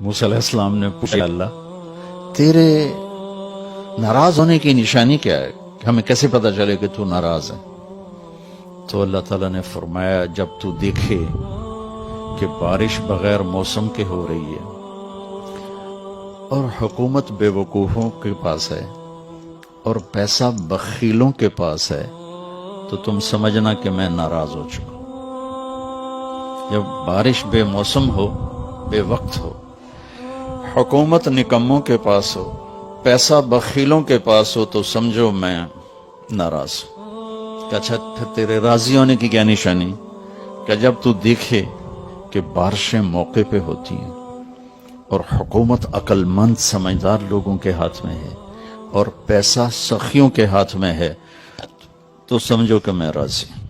موسیٰ علیہ السلام نے پوچھا اللہ تیرے ناراض ہونے کی نشانی کیا ہے، کہ ہمیں کیسے پتہ چلے کہ تو ناراض ہے؟ تو اللہ تعالیٰ نے فرمایا جب تو دیکھے کہ بارش بغیر موسم کے ہو رہی ہے اور حکومت بے وقوفوں کے پاس ہے اور پیسہ بخیلوں کے پاس ہے تو تم سمجھنا کہ میں ناراض ہو چکا. جب بارش بے موسم ہو، بے وقت ہو، حکومت نکموں کے پاس ہو، پیسہ بخیلوں کے پاس ہو، تو سمجھو میں ناراض ہوں. کہ اچھا پھر تیرے راضی ہونے کی کیا نشانی؟ کہ جب تو دیکھے کہ بارشیں موقع پہ ہوتی ہیں اور حکومت عقل مند سمجھدار لوگوں کے ہاتھ میں ہے اور پیسہ سخیوں کے ہاتھ میں ہے، تو سمجھو کہ میں راضی ہوں.